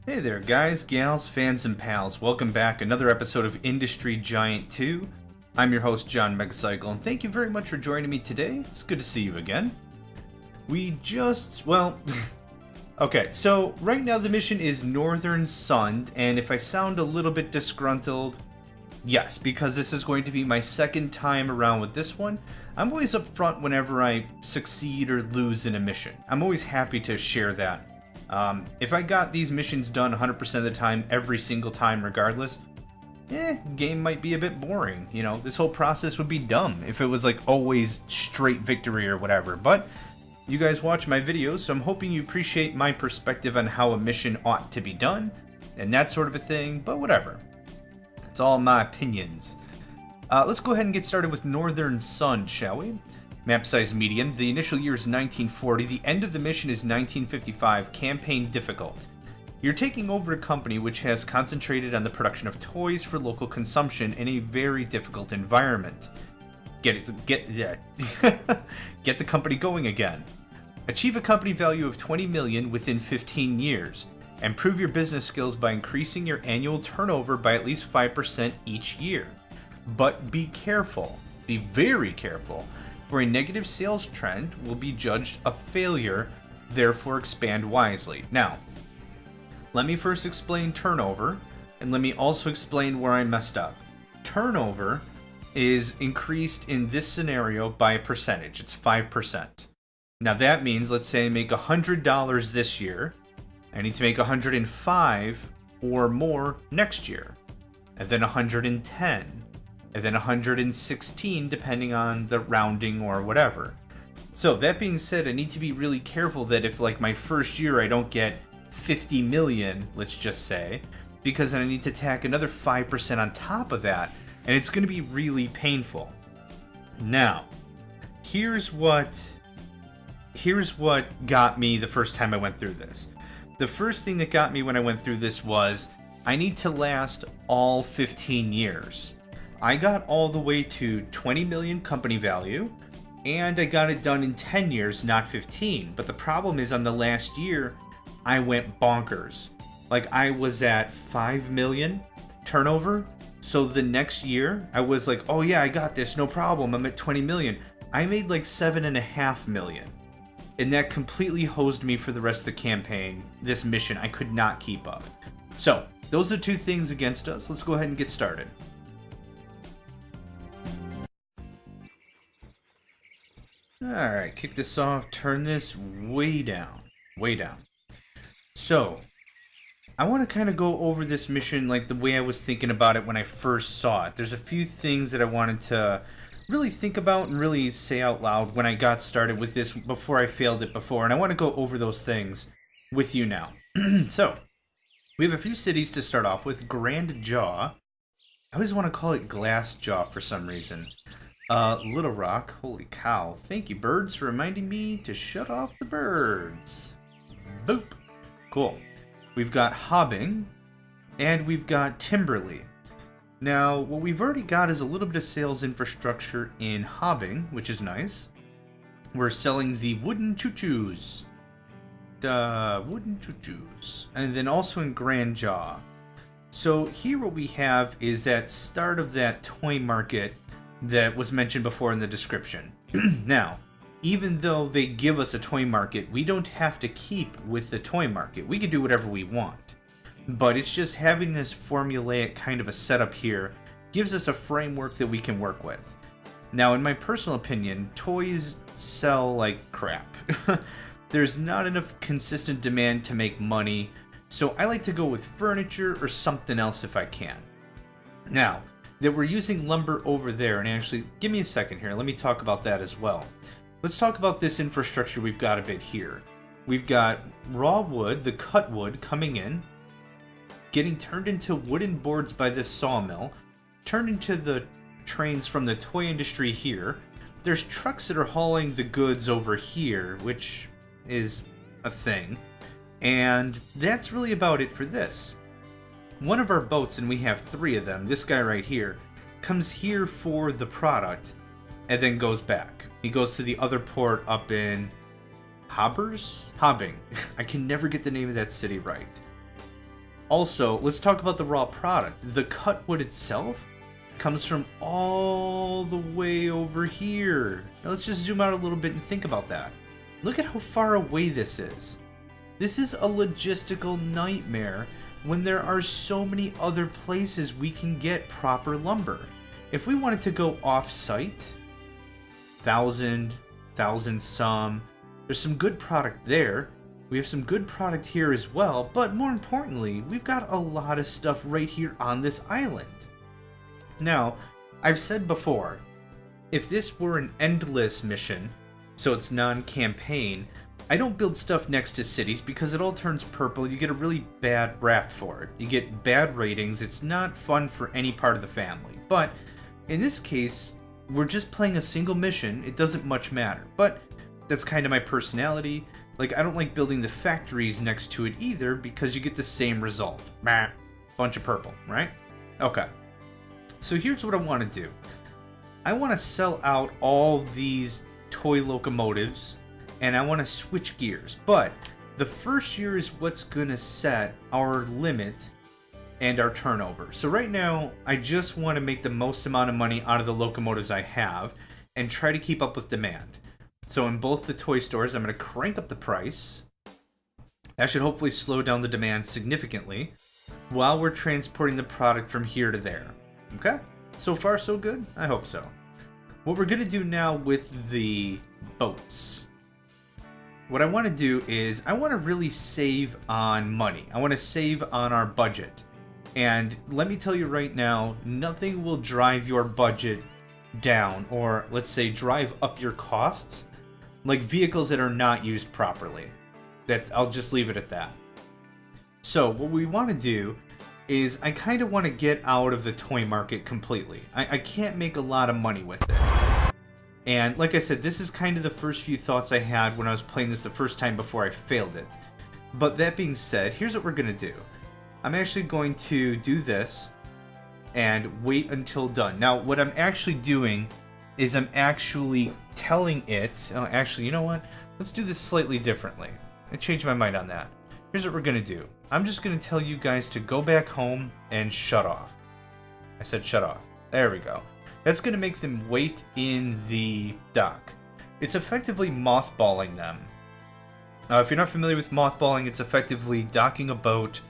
Hey there guys, gals, fans, and pals. Welcome back. Another episode of Industry Giant 2. I'm your host, John Megacycle, and thank you very much for joining me today. It's good to see you again. Okay, so right now the mission is Northern Sun, and if I sound a little bit disgruntled, yes, because this is going to be my second time around with this one. I'm always upfront whenever I succeed or lose in a mission. I'm always happy to share that. If I got these missions done 100% of the time, every single time regardless, game might be a bit boring. You know, this whole process would be dumb if it was like always straight victory or whatever. But you guys watch my videos, so I'm hoping you appreciate my perspective on how a mission ought to be done and that sort of a thing, but whatever. It's all my opinions. Let's go ahead and get started with Northern Sun, shall we? Map size medium. The initial year is 1940. The end of the mission is 1955. Campaign difficult. You're taking over a company which has concentrated on the production of toys for local consumption in a very difficult environment. Get the company going again. Achieve a company value of 20 million within 15 years. And prove your business skills by increasing your annual turnover by at least 5% each year. But be careful. Be very careful. For a negative sales trend will be judged a failure, therefore expand wisely. Now, let me first explain turnover, and let me also explain where I messed up. Turnover is increased in this scenario by a percentage. It's 5%. Now that means, let's say I make $100 this year. I need to make 105 or more next year, and then 110. And then 116 depending on the rounding or whatever. So that being said, I need to be really careful that if like my first year I don't get 50 million, let's just say, because then I need to tack another 5% on top of that, and it's going to be really painful. Now, here's what got me the first time I went through this. The first thing that got me when I went through this was I need to last all 15 years. I got all the way to 20 million company value, and I got it done in 10 years, not 15. But the problem is on the last year, I went bonkers. Like I was at 5 million turnover. So the next year, I was like, oh yeah, I got this, no problem. I'm at 20 million. I made like 7.5 million. And that completely hosed me for the rest of the campaign. This mission, I could not keep up. So those are two things against us. Let's go ahead and get started. Alright, kick this off, turn this way down. So, I want to kind of go over this mission like the way I was thinking about it when I first saw it. There's a few things that I wanted to really think about and really say out loud when I got started with this before I failed it before, and I want to go over those things with you now. So, we have a few cities to start off with. Grand Jaw. I always want to call it Glass Jaw for some reason. Little Rock, holy cow. Thank you, birds, for reminding me to shut off the birds. Boop. Cool. We've got Hobbing, and we've got Timberley. Now, what we've already got is a little bit of sales infrastructure in Hobbing, which is nice. We're selling the wooden choo-choos. And then also in Grand Jaw. So here what we have is that start of that toy market that was mentioned before in the description. Now, even though they give us a toy market, we don't have to keep with the toy market. We can do whatever we want. But it's just having this formulaic kind of a setup here gives us a framework that we can work with. Now, in my personal opinion, toys sell like crap. There's not enough consistent demand to make money, so I like to go with furniture or something else if I can. Now, that we're using lumber over there, and actually, give me a second here, let me talk about that as well. Let's talk about this infrastructure we've got a bit here. We've got raw wood, the cut wood, coming in, getting turned into wooden boards by this sawmill, turned into the trains from the toy industry here. There's trucks that are hauling the goods over here, which is a thing. And that's really about it for this. One of our boats, and we have 3 of them, this guy right here, comes here for the product and then goes back. He goes to the other port up in Hobbing. I can never get the name of that city right. Also, let's talk about the raw product. The cut wood itself comes from all the way over here. Now let's just zoom out a little bit and think about that. Look at how far away this is. This is a logistical nightmare when there are so many other places we can get proper lumber. If we wanted to go off-site, 1,000 some, there's some good product there. We have some good product here as well, but more importantly, we've got a lot of stuff right here on this island. Now, I've said before, if this were an endless mission, so it's non-campaign, I don't build stuff next to cities because it all turns purple. You get a really bad rap for it. You get bad ratings. It's not fun for any part of the family. But in this case, we're just playing a single mission. It doesn't much matter. But that's kind of my personality. Like, I don't like building the factories next to it either because you get the same result. Bunch of purple, right? Okay. So here's what I want to do. I want to sell out all these toy locomotives and I want to switch gears. But the first year is what's going to set our limit and our turnover. So right now, I just want to make the most amount of money out of the locomotives I have and try to keep up with demand. So in both the toy stores, I'm going to crank up the price. That should hopefully slow down the demand significantly while we're transporting the product from here to there. Okay? So far, so good? I hope so. What we're going to do now with the boats. What I want to do is I want to really save on money. I want to save on our budget. And let me tell you right now, nothing will drive your budget down or let's say drive up your costs like vehicles that are not used properly. I'll just leave it at that. So what we want to do is I kind of want to get out of the toy market completely. I can't make a lot of money with it. And like I said, this is kind of the first few thoughts I had when I was playing this the first time before I failed it. But that being said, here's what we're going to do. I'm actually going to do this and wait until done. Now, what I'm actually doing is I'm actually telling it... Oh, actually, you know what? Let's do this slightly differently. I changed my mind on that. Here's what we're going to do. I'm just going to tell you guys to go back home and shut off. I said shut off. There we go. That's going to make them wait in the dock. It's effectively mothballing them. If you're not familiar with mothballing, it's effectively docking a boat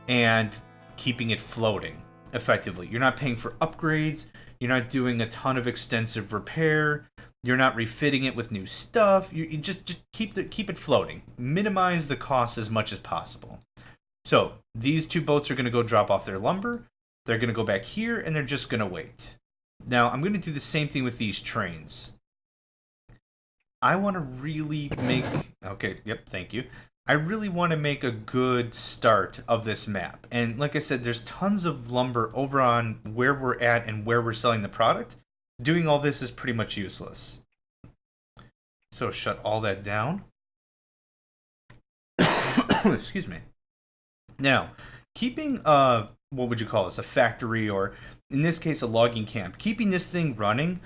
and keeping it floating, effectively. You're not paying for upgrades. You're not doing a ton of extensive repair. You're not refitting it with new stuff. You just keep it floating. Minimize the costs as much as possible. So these two boats are going to go drop off their lumber. They're going to go back here, and they're just going to wait. Now, I'm going to do the same thing with these trains. I want to really make... Okay, yep, thank you. I really want to make a good start of this map. And like I said, there's tons of lumber over on where we're at and where we're selling the product. Doing all this is pretty much useless. So shut all that down. Excuse me. Now, keeping... what would you call this? A factory, or in this case, a logging camp. Keeping this thing running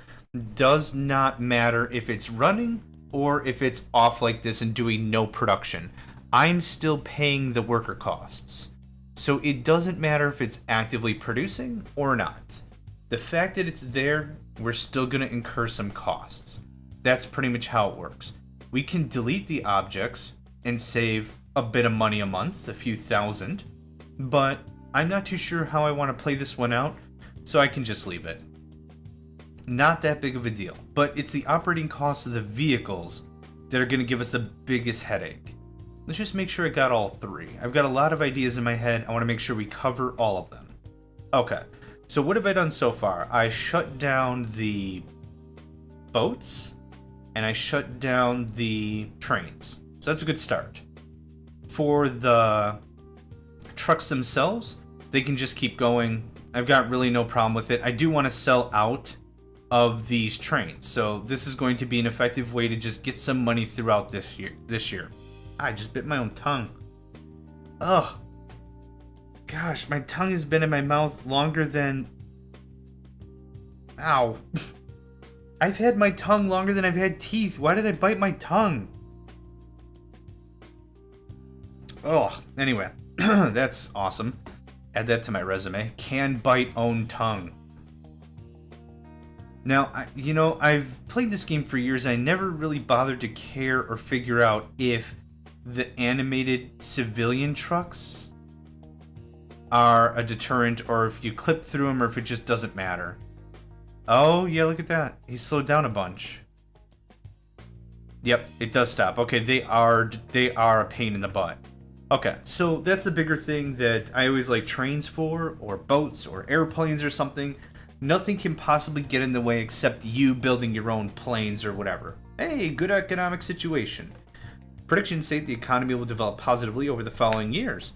does not matter if it's running or if it's off like this and doing no production. I'm still paying the worker costs. So it doesn't matter if it's actively producing or not. The fact that it's there, we're still going to incur some costs. That's pretty much how it works. We can delete the objects and save a bit of money a month, a few thousand, but I'm not too sure how I want to play this one out, so I can just leave it. Not that big of a deal, but it's the operating costs of the vehicles that are going to give us the biggest headache. Let's just make sure I got all three. I've got a lot of ideas in my head. I want to make sure we cover all of them. Okay, so what have I done so far? I shut down the boats, and I shut down the trains. So that's a good start. For the trucks themselves, they can just keep going. I've got really no problem with it. I do want to sell out of these trains, so this is going to be an effective way to just get some money throughout this year. I just bit my own tongue. Ugh. Gosh, my tongue has been in my mouth longer than... Ow. I've had my tongue longer than I've had teeth. Why did I bite my tongue? Oh, anyway. That's awesome. Add that to my resume. Can bite own tongue. Now, I've played this game for years. I never really bothered to care or figure out if the animated civilian trucks are a deterrent, or if you clip through them, or if it just doesn't matter. Oh, yeah, look at that. He slowed down a bunch. Yep, it does stop. Okay, they are a pain in the butt. Okay, so that's the bigger thing that I always like trains for, or boats, or airplanes or something. Nothing can possibly get in the way except you building your own planes or whatever. Hey, good economic situation. Predictions say the economy will develop positively over the following years.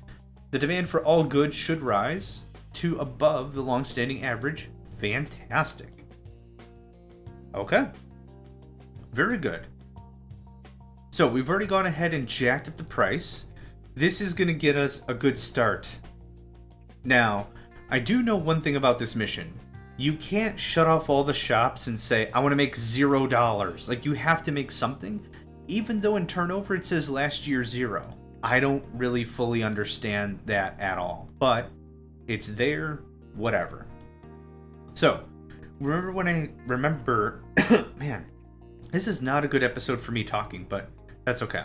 The demand for all goods should rise to above the long-standing average. Fantastic. Okay. Very good. So we've already gone ahead and jacked up the price. This is going to get us a good start. Now, I do know one thing about this mission. You can't shut off all the shops and say, I want to make $0. Like, you have to make something. Even though in turnover it says last year 0. I don't really fully understand that at all. But it's there, whatever. So, remember, man, this is not a good episode for me talking, but that's okay.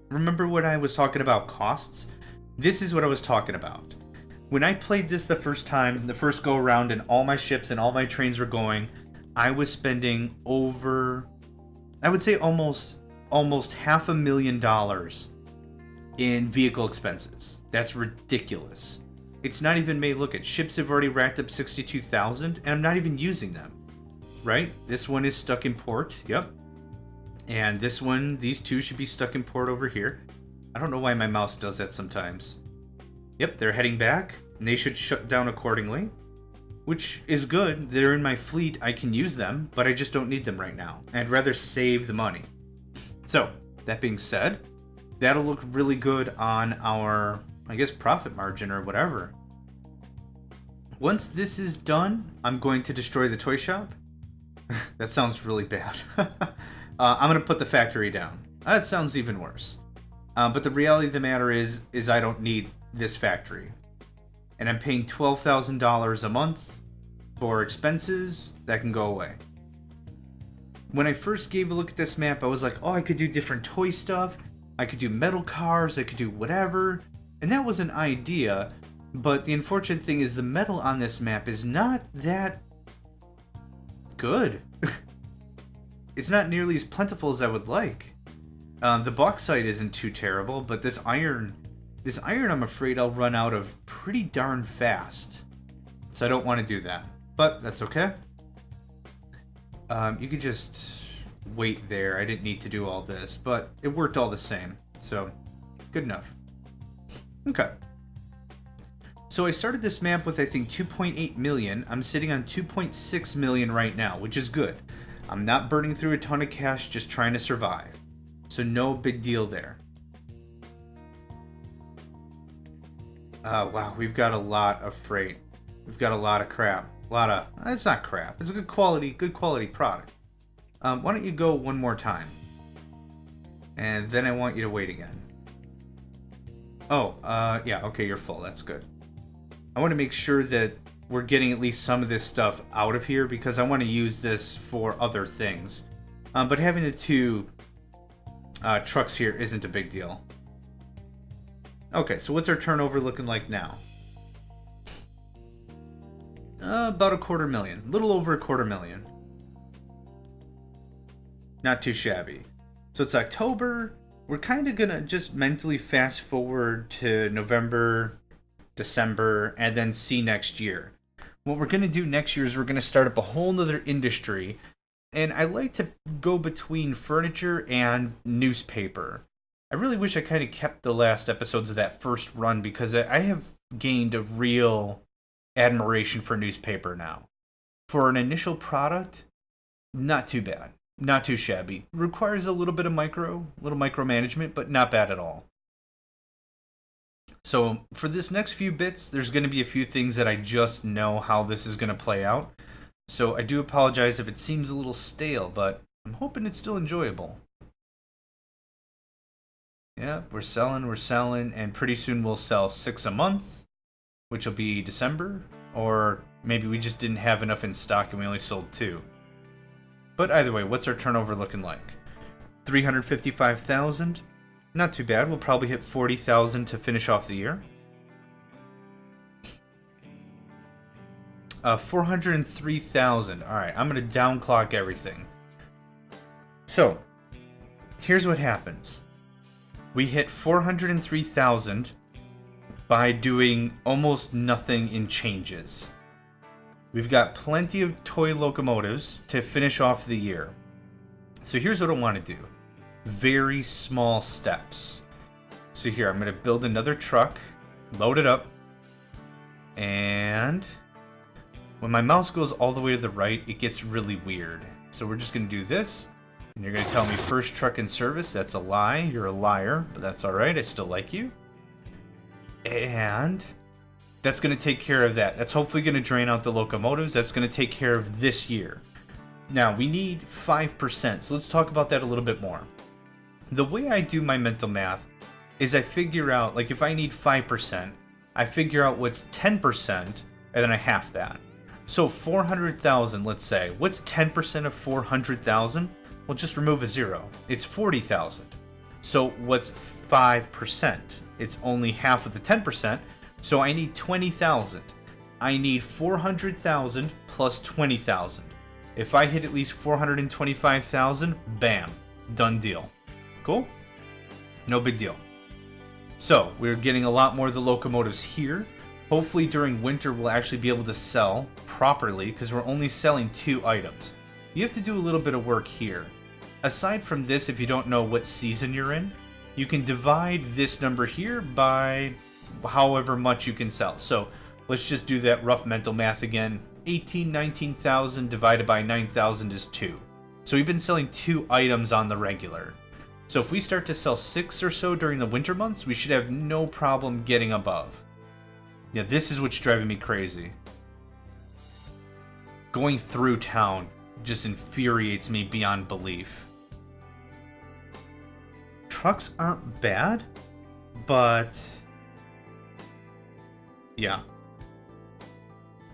Remember when I was talking about costs? This is what I was talking about. When I played this the first time, the first go around, and all my ships and all my trains were going, I was spending over, I would say almost $500,000 in vehicle expenses. That's ridiculous. It's not even made. Look at ships have already racked up 62,000, and I'm not even using them. Right? This one is stuck in port. Yep. And this one, these two should be stuck in port over here. I don't know why my mouse does that sometimes. Yep, they're heading back, and they should shut down accordingly. Which is good. They're in my fleet. I can use them, but I just don't need them right now. I'd rather save the money. So, that being said, that'll look really good on our, I guess, profit margin or whatever. Once this is done, I'm going to destroy the toy shop. That sounds really bad. I'm going to put the factory down. That sounds even worse. But the reality of the matter is I don't need this factory. And I'm paying $12,000 a month for expenses that can go away. When I first gave a look at this map, I was like, oh, I could do different toy stuff. I could do metal cars. I could do whatever. And that was an idea. But the unfortunate thing is the metal on this map is not that good. It's not nearly as plentiful as I would like. The bauxite isn't too terrible, but this iron I'm afraid I'll run out of pretty darn fast. So I don't want to do that. But that's okay. You could just wait there. I didn't need to do all this, but it worked all the same. So, good enough. Okay. So I started this map with, I think, 2.8 million. I'm sitting on 2.6 million right now, which is good. I'm not burning through a ton of cash, just trying to survive. So no big deal there. Wow, we've got a lot of freight. We've got a lot of crap. It's not crap. It's a good quality product. Why don't you go one more time? And then I want you to wait again. Oh, yeah, okay, you're full. That's good. I want to make sure that we're getting at least some of this stuff out of here because I want to use this for other things. But having the two trucks here isn't a big deal. Okay, so what's our turnover looking like now? About $250,000. A little over $250,000. Not too shabby. So it's October. We're kind of going to just mentally fast forward to November, December, and then see next year. What we're going to do next year is we're going to start up a whole nother industry. And I like to go between furniture and newspaper. I really wish I kind of kept the last episodes of that first run because I have gained a real admiration for newspaper now. For an initial product, not too bad. Not too shabby. Requires a little bit of micromanagement, but not bad at all. So for this next few bits, there's going to be a few things that I just know how this is going to play out. So I do apologize if it seems a little stale, but I'm hoping it's still enjoyable. Yeah, we're selling, and pretty soon we'll sell 6 a month. which will be December, or maybe we just didn't have enough in stock and we only sold 2. But either way, what's our turnover looking like? 355,000. Not too bad. We'll probably hit 40,000 to finish off the year. 403,000. All right, I'm going to downclock everything. So, here's what happens. We hit 403,000 by doing almost nothing in changes. We've got plenty of toy locomotives to finish off the year. So here's what I want to do. Very small steps. So here, I'm going to build another truck, load it up, and when my mouse goes all the way to the right, it gets really weird. So we're just going to do this, and you're going to tell me first truck in service. That's a lie. You're a liar, but that's all right. I still like you. And that's going to take care of that. That's hopefully going to drain out the locomotives. That's going to take care of this year. Now, we need 5%, so let's talk about that a little bit more. The way I do my mental math is I figure out, like, if I need 5%, I figure out what's 10%, and then I half that. So 400,000, let's say. What's 10% of 400,000? Well, just remove a 0. It's 40,000. So what's 5%? It's only half of the 10%, so I need 20,000. I need 400,000 plus 20,000. If I hit at least 425,000, bam, done deal. Cool? No big deal. So, we're getting a lot more of the locomotives here. Hopefully during winter we'll actually be able to sell properly because we're only selling 2 items. You have to do a little bit of work here. Aside from this, if you don't know what season you're in, you can divide this number here by however much you can sell. So, let's just do that rough mental math again. 19,000 divided by 9,000 is 2. So we've been selling 2 items on the regular. So if we start to sell 6 or so during the winter months, we should have no problem getting above. Yeah, this is what's driving me crazy. Going through town just infuriates me beyond belief. Trucks aren't bad, but yeah.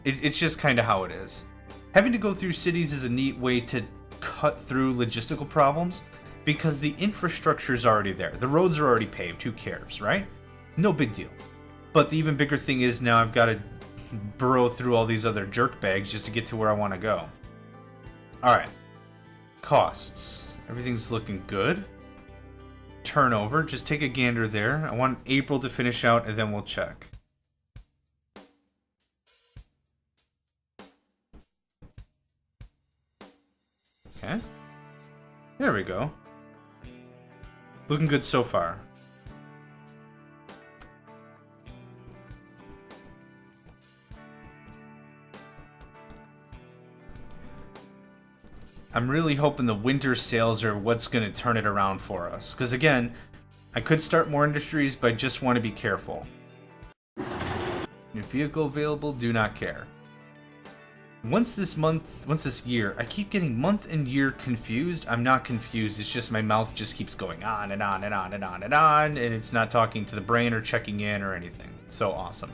It's just kind of how it is. Having to go through cities is a neat way to cut through logistical problems because the infrastructure is already there. The roads are already paved. Who cares, right? No big deal. But the even bigger thing is now I've got to burrow through all these other jerk bags just to get to where I want to go. Alright. Costs. Everything's looking good. Turnover. Just take a gander there. I want April to finish out and then we'll check. Okay. There we go. Looking good so far. I'm really hoping the winter sales are what's going to turn it around for us. Because again, I could start more industries, but I just want to be careful. New vehicle available, do not care. Once this year, I keep getting month and year confused. I'm not confused, it's just my mouth just keeps going on and on and on and on and on, and it's not talking to the brain or checking in or anything. So awesome.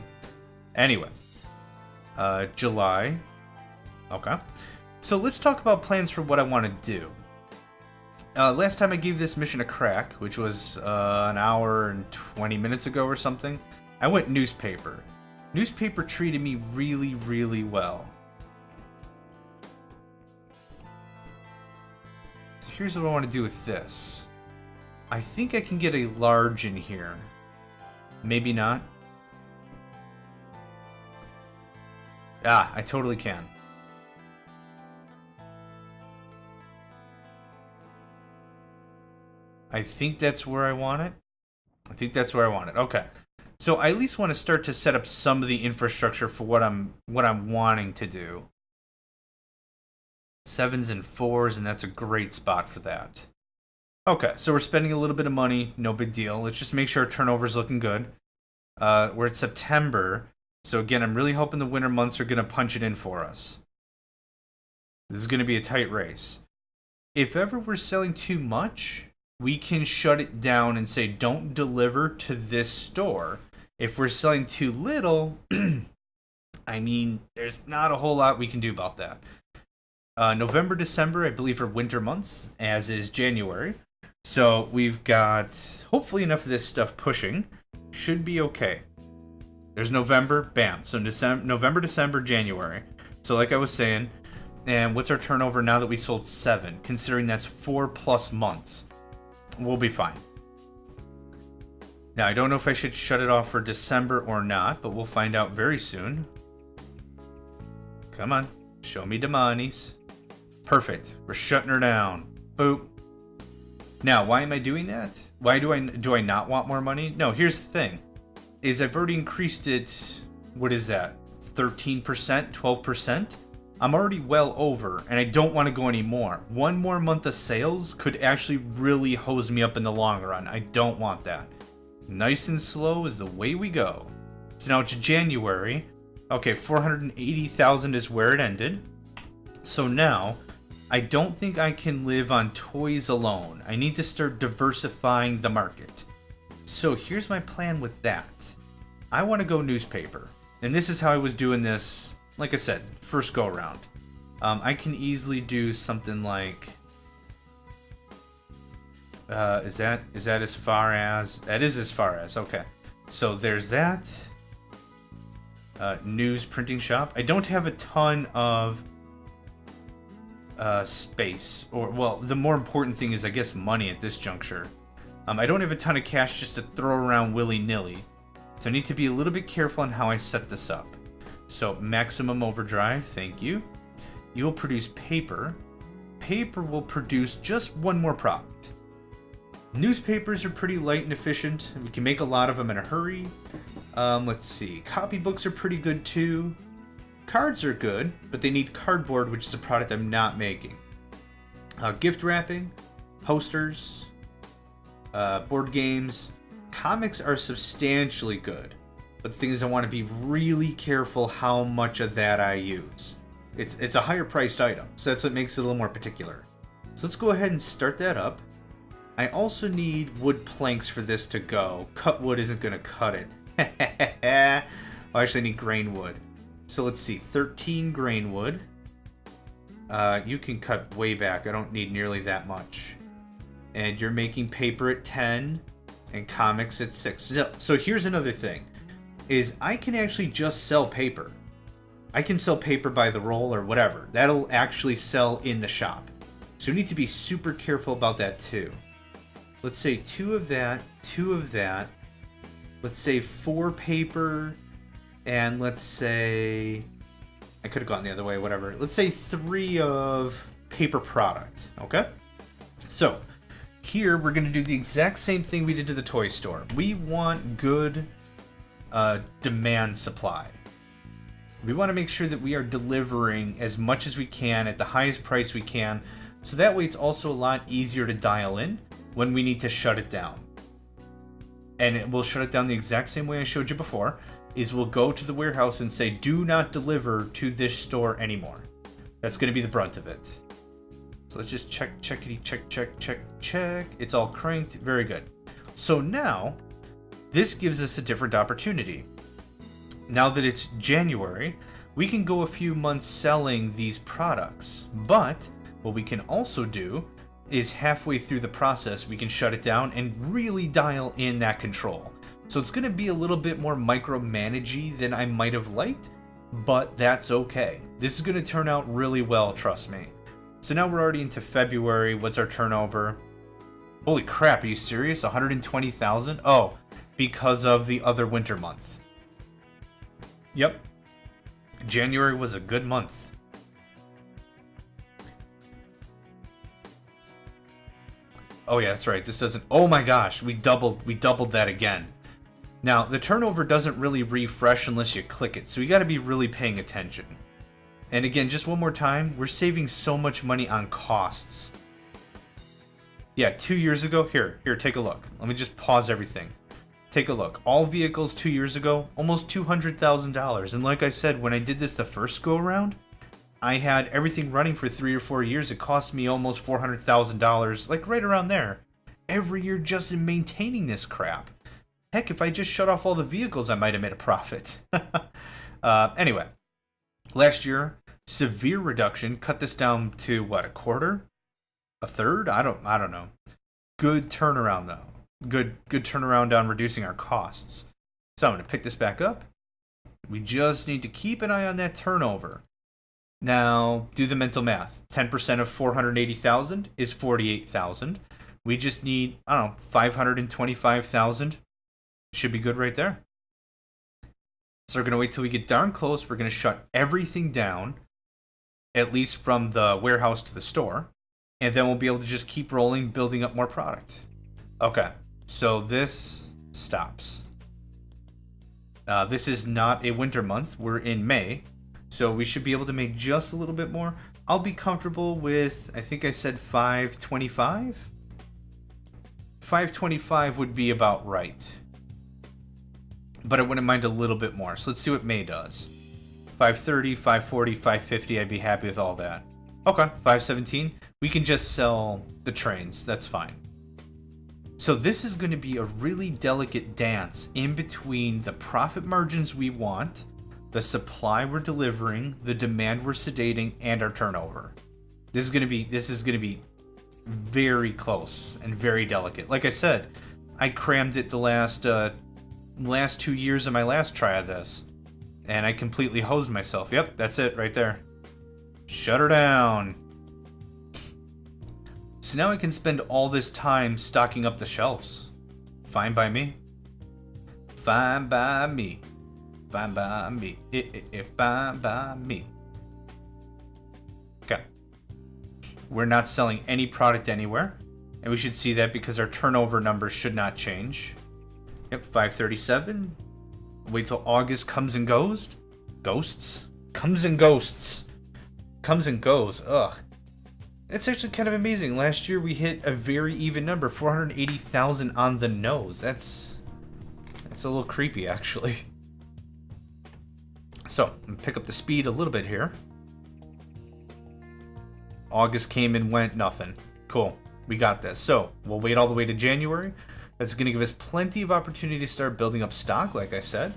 Anyway, July. Okay. So let's talk about plans for what I want to do. Last time I gave this mission a crack, which was an hour and 20 minutes ago or something, I went newspaper. Newspaper treated me really, really well. Here's what I want to do with this. I think I can get a large in here. Maybe not. Ah, I totally can. I think that's where I want it. Okay. So I at least want to start to set up some of the infrastructure for what I'm wanting to do. 7s and 4s, and that's a great spot for that. Okay, so we're spending a little bit of money, no big deal. Let's just make sure our turnover's looking good. We're at September, so again, I'm really hoping the winter months are going to punch it in for us. This is going to be a tight race. If ever we're selling too much, we can shut it down and say, don't deliver to this store. If we're selling too little, I mean, there's not a whole lot we can do about that. November, December, I believe, are winter months, as is January. So we've got hopefully enough of this stuff pushing. Should be okay. There's November, bam. So November, December, January. So like I was saying, and what's our turnover now that we sold 7? Considering that's 4+ months, we'll be fine. Now, I don't know if I should shut it off for December or not, but we'll find out very soon. Come on, show me the monies. Perfect, we're shutting her down. Boop. Now, why am I doing that? Why do I not want more money? No, here's the thing. Is I've already increased it, what is that? 13%, 12%? I'm already well over, and I don't want to go any more. One more month of sales could actually really hose me up in the long run. I don't want that. Nice and slow is the way we go. So now it's January. Okay, 480,000 is where it ended. So now, I don't think I can live on toys alone. I need to start diversifying the market. So here's my plan with that. I want to go newspaper. And this is how I was doing this, like I said, first go around. I can easily do something like... is that as far as... That is as far as, okay. So there's that. News printing shop. I don't have a ton of space. Or, well, the more important thing is, I guess, money at this juncture. I don't have a ton of cash just to throw around willy-nilly. So I need to be a little bit careful on how I set this up. So maximum overdrive, thank you. You will produce paper. Paper will produce just one more product. Newspapers are pretty light and efficient. We can make a lot of them in a hurry. Let's see. Copybooks are pretty good too. Cards are good, but they need cardboard, which is a product I'm not making. Gift wrapping, posters, board games. Comics are substantially good, but the thing is I want to be really careful how much of that I use. It's a higher priced item, so that's what makes it a little more particular. So let's go ahead and start that up. I also need wood planks for this to go. Cut wood isn't going to cut it. I actually need grain wood. So let's see, 13 grain wood. You can cut way back. I don't need nearly that much. And you're making paper at 10 and comics at 6. So here's another thing, is I can actually just sell paper. I can sell paper by the roll or whatever. That'll actually sell in the shop. So we need to be super careful about that too. Let's say 2 of that, 2 of that. Let's say 4 paper, and let's say... I could have gone the other way, whatever. Let's say 3 of paper product, okay? So, here we're going to do the exact same thing we did to the toy store. We want good demand supply. We want to make sure that we are delivering as much as we can at the highest price we can, so that way it's also a lot easier to dial in when we need to shut it down. And we'll shut it down the exact same way I showed you before, is we'll go to the warehouse and say, do not deliver to this store anymore. That's going to be the brunt of it. So let's just check. It's all cranked. Very good. So now, this gives us a different opportunity. Now that it's January, we can go a few months selling these products. But what we can also do is halfway through the process, we can shut it down and really dial in that control. So it's going to be a little bit more micromanagey than I might have liked, but that's okay. This is going to turn out really well, trust me. So now we're already into February. What's our turnover? Holy crap, are you serious? 120,000? Oh, because of the other winter month. Yep. January was a good month. Oh yeah, that's right. This doesn't... Oh my gosh, we doubled that again. Now, the turnover doesn't really refresh unless you click it, so you got to be really paying attention. And again, just one more time, we're saving so much money on costs. Yeah, 2 years ago, here, take a look. Let me just pause everything. Take a look. All vehicles 2 years ago, almost $200,000. And like I said, when I did this the first go around, I had everything running for 3 or 4 years. It cost me almost $400,000, like right around there, every year just in maintaining this crap. Heck, if I just shut off all the vehicles, I might have made a profit. Anyway, last year, severe reduction, cut this down to what, a quarter? A third? I don't know. Good turnaround though. Good turnaround on reducing our costs. So I'm going to pick this back up. We just need to keep an eye on that turnover. Now, do the mental math. 10% of 480,000 is 48,000. We just need, I don't know, 525,000. Should be good right there. So we're going to wait till we get darn close. We're going to shut everything down, at least from the warehouse to the store. And then we'll be able to just keep rolling, building up more product. Okay, so this stops. This is not a winter month. We're in May. So we should be able to make just a little bit more. I'll be comfortable with, I think I said 525? 525 would be about right. But I wouldn't mind a little bit more. So let's see what May does. 530, 540, 550, I'd be happy with all that. Okay, 517. We can just sell the trains. That's fine. So this is going to be a really delicate dance in between the profit margins we want, the supply we're delivering, the demand we're sedating, and our turnover. This is going to be very close and very delicate. Like I said, I crammed it the last 2 years of my last try of this, and I completely hosed myself. Yep, that's it right there. Shut her down. So now I can spend all this time stocking up the shelves. Fine by me. Fine by me. Fine by me. Fine by me. Okay. We're not selling any product anywhere. And we should see that because our turnover numbers should not change. Yep, 537. Wait till August comes and goes. Ghosts? Comes and ghosts. Comes and goes. Ugh. It's actually kind of amazing. Last year we hit a very even number, 480,000 on the nose. That's a little creepy, actually. So, I'm going to pick up the speed a little bit here. August came and went, nothing. Cool. We got this. So, we'll wait all the way to January. That's going to give us plenty of opportunity to start building up stock, like I said.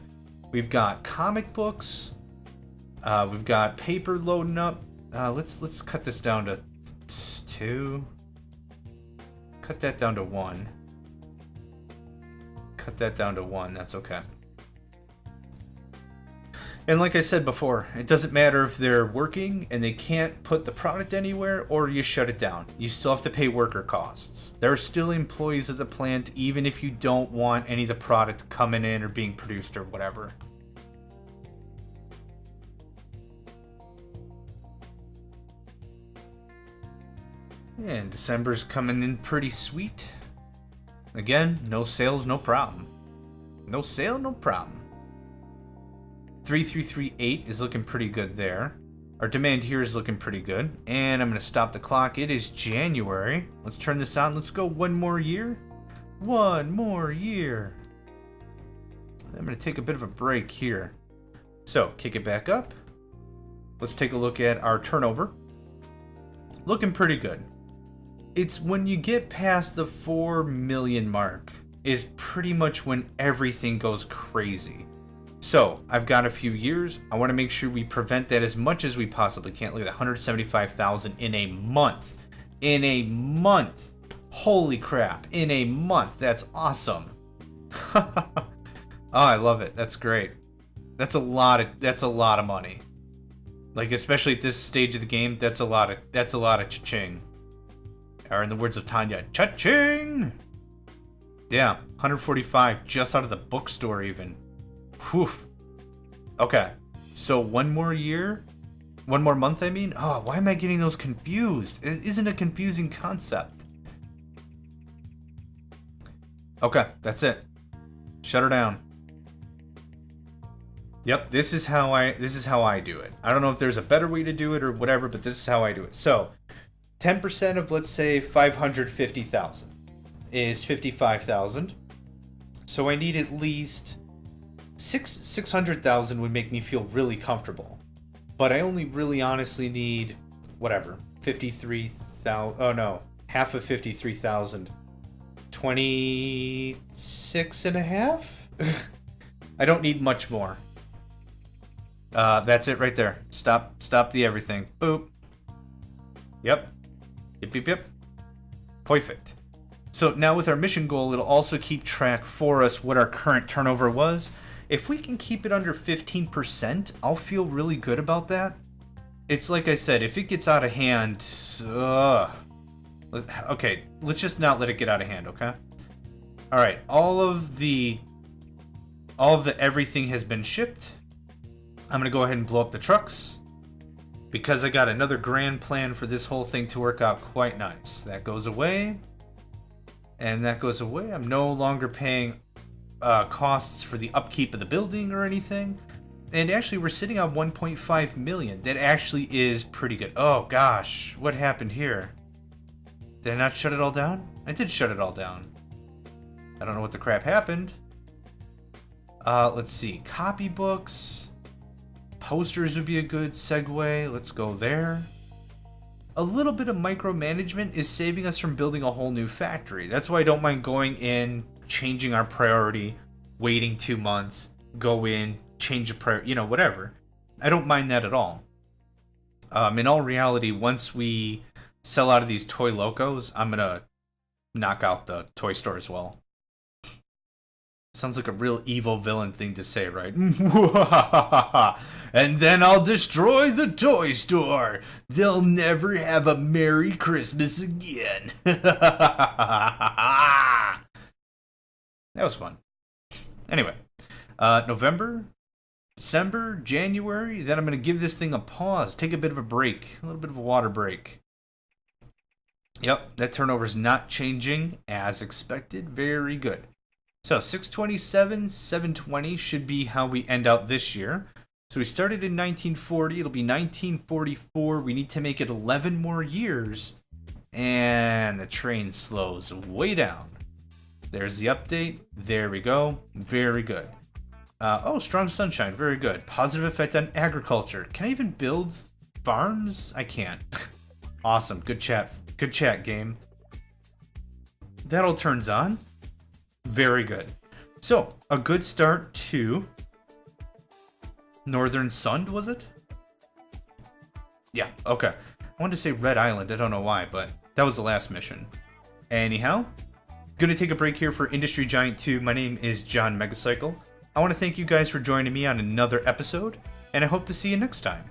We've got comic books. We've got paper loading up. Let's cut this down to 2. Cut that down to 1. Cut that down to 1. That's okay. And like I said before, it doesn't matter if they're working and they can't put the product anywhere or you shut it down. You still have to pay worker costs. There are still employees at the plant even if you don't want any of the product coming in or being produced or whatever. And December's coming in pretty sweet. Again, no sales, no problem. No sale, no problem. 3338 is looking pretty good there. Our demand here is looking pretty good. And I'm going to stop the clock. It is January. Let's turn this on. Let's go one more year. One more year. I'm going to take a bit of a break here. So, kick it back up. Let's take a look at our turnover. Looking pretty good. It's when you get past the 4 million mark is pretty much when everything goes crazy. So, I've got a few years. I want to make sure we prevent that as much as we possibly can. Look at that, 175,000 in a month. In a month. Holy crap. In a month. That's awesome. Oh, I love it. That's great. That's a lot of money. Like, especially at this stage of the game, that's a lot of cha-ching. Or in the words of Tanya, cha-ching! Yeah, 145 just out of the bookstore even. Whew. Okay, so one more month, I mean? Oh, why am I getting those confused? It isn't a confusing concept. Okay, that's it. Shut her down. Yep, this is how I do it. I don't know if there's a better way to do it or whatever, but this is how I do it. So, 10% of, let's say, 550,000 is 55,000. So I need at least 600,000 would make me feel really comfortable. But I only really honestly need, whatever, 53,000. Oh no, half of 53,000. 26 and a half? I don't need much more. That's it right there. Stop the everything. Boop. Yep. Yep. Perfect. So now with our mission goal, it'll also keep track for us what our current turnover was. If we can keep it under 15%, I'll feel really good about that. It's like I said, if it gets out of hand, okay, let's just not let it get out of hand, okay? All right, all of the everything has been shipped. I'm gonna go ahead and blow up the trucks because I got another grand plan for this whole thing to work out quite nice. That goes away, and that goes away. I'm no longer paying costs for the upkeep of the building or anything. And actually, we're sitting on 1.5 million. That actually is pretty good. Oh gosh, what happened here? Did I not shut it all down? I did shut it all down. I don't know what the crap happened. Let's see. Copybooks. Posters would be a good segue. Let's go there. A little bit of micromanagement is saving us from building a whole new factory. That's why I don't mind going in, changing our priority, waiting 2 months, go in, change the priority, whatever. I don't mind that at all. In all reality, once we sell out of these Toy Locos, I'm gonna knock out the toy store as well. Sounds like a real evil villain thing to say, right? And then I'll destroy the toy store. They'll never have a Merry Christmas again. That was fun. Anyway, November, December, January, then I'm going to give this thing a pause, take a bit of a break, a little bit of a water break. Yep, that turnover's not changing as expected. Very good. So 627, 720 should be how we end out this year. So we started in 1940. It'll be 1944. We need to make it 11 more years. And the train slows way down. There's the update. There we go. Very good. Oh, strong sunshine. Very good. Positive effect on agriculture. Can I even build farms? I can't. Awesome. Good chat. Good chat, game. That all turns on. Very good. So, a good start to Northern Sun, was it? Yeah, okay. I wanted to say Red Island. I don't know why, but that was the last mission. Anyhow, gonna take a break here for Industry Giant 2. My name is John Megacycle. I want to thank you guys for joining me on another episode, and I hope to see you next time.